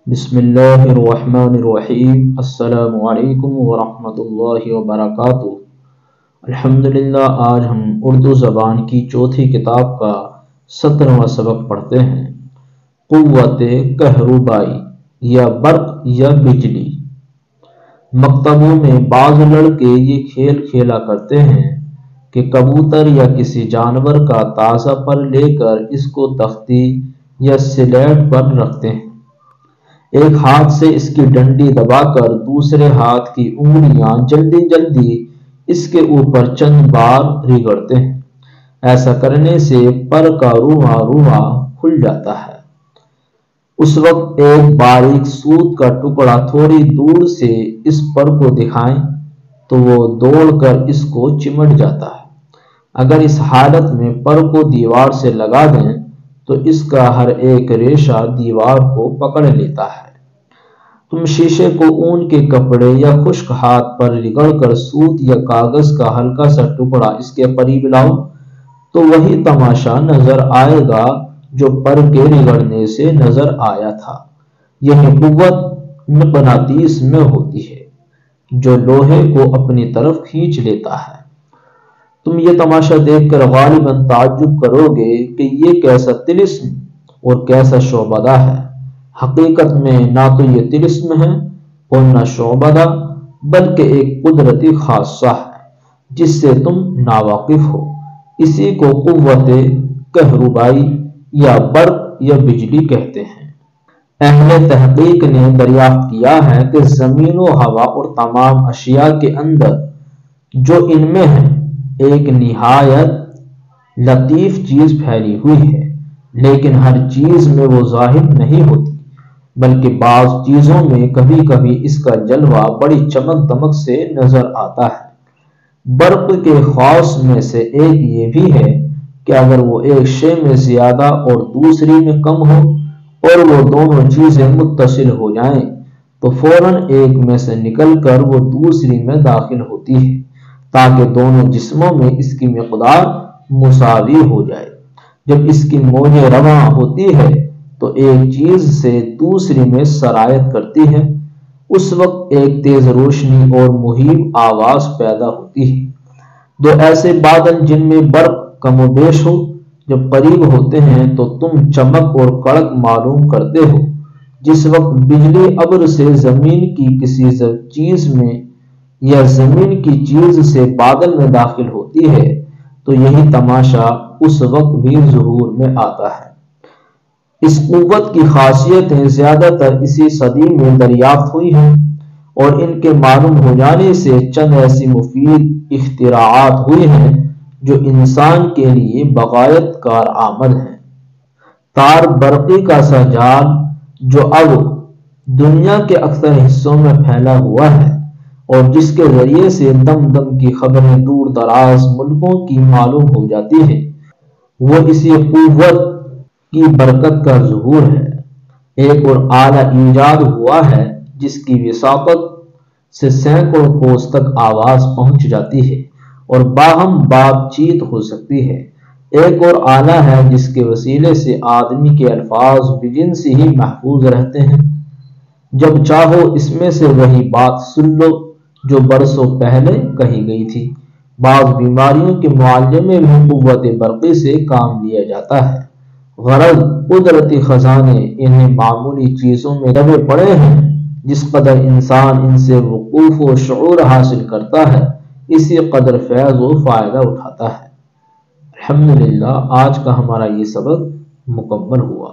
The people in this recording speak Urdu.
بسم اللہ الرحمن الرحیم۔ السلام علیکم ورحمۃ اللہ وبرکاتہ۔ الحمدللہ، آج ہم اردو زبان کی چوتھی کتاب کا 17واں سبق پڑھتے ہیں۔ قوت کہربائی یا برق یا بجلی۔ مکتبوں میں بعض لڑکے یہ کھیل کھیلا کرتے ہیں کہ کبوتر یا کسی جانور کا تازہ پر لے کر اس کو تختی یا سلیٹ پر رکھتے ہیں۔ ایک ہاتھ سے اس کی ڈنڈی دبا کر دوسرے ہاتھ کی انگلیاں جلدی جلدی اس کے اوپر چند بار رگڑتے ہیں۔ ایسا کرنے سے پر کا رواں کھل جاتا ہے۔ اس وقت ایک باریک سوت کا ٹکڑا تھوڑی دور سے اس پر کو دکھائیں تو وہ دوڑ کر اس کو چمٹ جاتا ہے۔ اگر اس حالت میں پر کو دیوار سے لگا دیں تو اس کا ہر ایک ریشہ دیوار کو پکڑ لیتا ہے۔ تم شیشے کو اون کے کپڑے یا خشک ہاتھ پر رگڑ کر سوت یا کاغذ کا ہلکا سا ٹکڑا اس کے قریب لاؤ تو وہی تماشا نظر آئے گا جو پر کے رگڑنے سے نظر آیا تھا۔ یہی قوت مقناطیس میں ہوتی ہے جو لوہے کو اپنی طرف کھینچ لیتا ہے۔ تم یہ تماشا دیکھ کر غالباً تعجب کرو گے کہ یہ کیسا طلسم اور کیسا شعبدہ ہے۔ حقیقت میں نہ تو یہ طلسم ہے اور نہ شعبدہ، بلکہ ایک قدرتی خاصہ ہے جس سے تم ناواقف ہو۔ اسی کو قوت کہربائی یا برق یا بجلی کہتے ہیں۔ اہل تحقیق نے دریافت کیا ہے کہ زمین و ہوا اور تمام اشیاء کے اندر جو ان میں ہے ایک نہایت لطیف چیز پھیلی ہوئی ہے، لیکن ہر چیز میں وہ ظاہر نہیں ہوتی، بلکہ بعض چیزوں میں کبھی کبھی اس کا جلوہ بڑی چمک دمک سے نظر آتا ہے۔ برق کے خواص میں سے ایک یہ بھی ہے کہ اگر وہ ایک شے میں زیادہ اور دوسری میں کم ہو اور وہ دونوں چیزیں متصل ہو جائیں تو فوراً ایک میں سے نکل کر وہ دوسری میں داخل ہوتی ہے تاکہ دونوں جسموں میں اس کی مقدار مساوی ہو جائے۔ جب اس کی موجیں رواں ہوتی ہے تو ایک چیز سے دوسری میں سرایت کرتی ہے، اس وقت ایک تیز روشنی اور مہیب آواز پیدا ہوتی ہے۔ دو ایسے بادل جن میں برق کم و بیش ہو جب قریب ہوتے ہیں تو تم چمک اور کڑک معلوم کرتے ہو۔ جس وقت بجلی ابر سے زمین کی کسی چیز میں یا زمین کی چیز سے بادل میں داخل ہوتی ہے تو یہی تماشا اس وقت بھی ظہور میں آتا ہے۔ اس قوت کی خاصیتیں زیادہ تر اسی صدی میں دریافت ہوئی ہیں اور ان کے معلوم ہو جانے سے چند ایسی مفید اختراعات ہوئی ہیں جو انسان کے لیے بغایت کارآمد ہیں۔ تار برقی کا سا جال جو اب دنیا کے اکثر حصوں میں پھیلا ہوا ہے اور جس کے ذریعے سے دم دم کی خبریں دور دراز ملکوں کی معلوم ہو جاتی ہیں، وہ اسی قوت کی برکت کا ظہور ہے۔ ایک اور آلہ ایجاد ہوا ہے جس کی وساطت سے سینکڑوں کوس تک آواز پہنچ جاتی ہے اور باہم بات چیت ہو سکتی ہے۔ ایک اور آلہ ہے جس کے وسیلے سے آدمی کے الفاظ بجنس ہی محفوظ رہتے ہیں۔ جب چاہو اس میں سے وہی بات سن لو جو برسوں پہلے کہی گئی تھی۔ بعض بیماریوں کے معالجے میں بھی قوت برقی سے کام لیا جاتا ہے۔ غرض قدرتی خزانے انہیں معمولی چیزوں میں دبے پڑے ہیں۔ جس قدر انسان ان سے وقوف و شعور حاصل کرتا ہے اسی قدر فیض و فائدہ اٹھاتا ہے۔ الحمدللہ، آج کا ہمارا یہ سبق مکمل ہوا۔